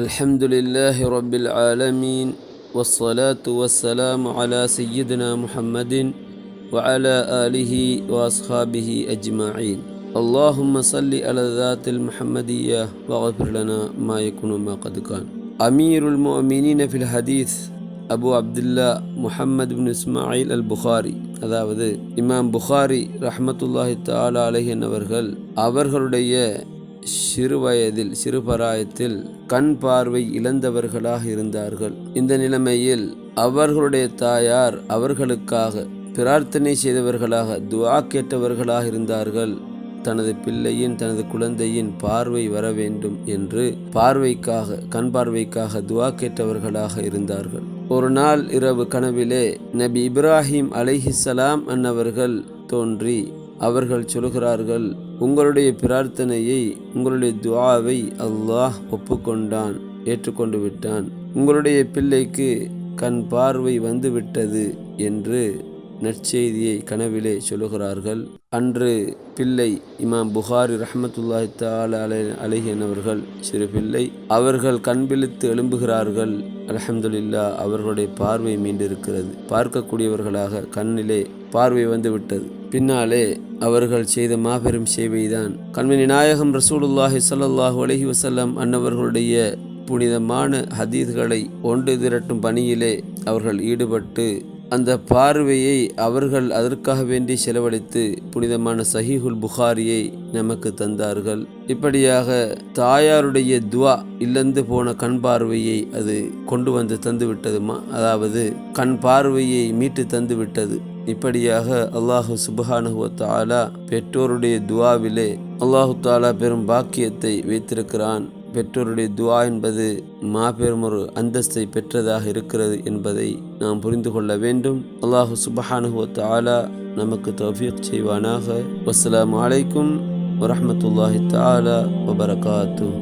الحمد لله رب العالمين والصلاة والسلام على سيدنا محمد وعلى آله وأصحابه أجمعين. اللهم صل على الذات المحمدية واغفر لنا ما يكون ما قد كان. أمير المؤمنين في الحديث أبو عبد الله محمد بن إسماعيل البخاري, அதாவது இமாம் புகாரி ரஹ்மத்துல்லாஹி தஆலா அலைஹி அவர்களுடைய சிறுவயதில் சிறுபராயத்தில் கண் பார்வை இழந்தவர்களாக இருந்தார்கள். இந்த நிலைமையில் அவர்களுடைய தாயார் அவர்களுக்காக பிரார்த்தனை செய்தவர்களாக துஆ கேட்டவர்களாக இருந்தார்கள். தனது பிள்ளையின் தனது குழந்தையின் பார்வை வர வேண்டும் என்று கண் பார்வைக்காக துஆ கேட்டவர்களாக இருந்தார்கள். ஒரு நாள் இரவு கனவிலே நபி இப்ராஹிம் அலைஹிஸ்ஸலாம் அன்னவர்கள் தோன்றி அவர்கள் சொல்கிறார்கள், உங்களுடைய பிரார்த்தனையை உங்களுடைய துஆவை அல்லாஹ் ஒப்புக்கொண்டான், ஏற்றுக்கொண்டு விட்டான். உங்களுடைய பிள்ளைக்கு கண் பார்வை வந்துவிட்டது என்று நற்செய்தியை கனவிலே சொல்லுகிறார்கள். அன்று பிள்ளை இமாம் புகாரி ரஹ்மத்துல்லாஹி தஆலா அலைஹி அவர்கள் சிறு பிள்ளை, அவர்கள் கண் விழித்து எழும்புகிறார்கள். அல்ஹம்துலில்லாஹ், அவர்களுடைய பார்வை மீண்டிருக்கிறது. பார்க்கக்கூடியவர்களாக கண்ணிலே பார்வை வந்து விட்டது. பின்னாலே அவர்கள் செய்த மாபெரும் சேவைதான் கண்மணி நாயகம் ரசூலுல்லாஹி ஸல்லல்லாஹு அலைஹி வஸல்லம் அன்னவர்களுடைய புனிதமான ஹதீஸ்களை ஒன்று திரட்டும் பணியிலே அவர்கள் ஈடுபட்டு அந்த பார்வையை அவர்கள் அதற்காக வேண்டி செலவழித்து புனிதமான சஹீஹுல் புகாரியை நமக்கு தந்தார்கள். இப்படியாக தாயாருடைய துஆ இழந்து போன கண் பார்வையை அது கொண்டு வந்து தந்து விட்டதுமா, அதாவது கண் பார்வையை மீட்டு தந்து விட்டது. இப்படியாக அல்லாஹு சுப்ஹானஹு வ தஆலா பெற்றோருடைய துஆவிலே அல்லாஹு தஆலா பெரும் பாக்கியத்தை வைத்திருக்கிறான். பெற்றோருடைய துஆ என்பது மாபெரும் ஒரு அந்தஸ்தை பெற்றதாக இருக்கிறது என்பதை நாம் புரிந்து கொள்ள வேண்டும். அல்லாஹு சுப்ஹானஹு வ தஆலா நமக்கு தௌஃபீக் செய்வானாக. வஸ்ஸலாமு அலைக்கும் வரஹ்மத்துல்லாஹி தஆலா வபரகாத்துஹு.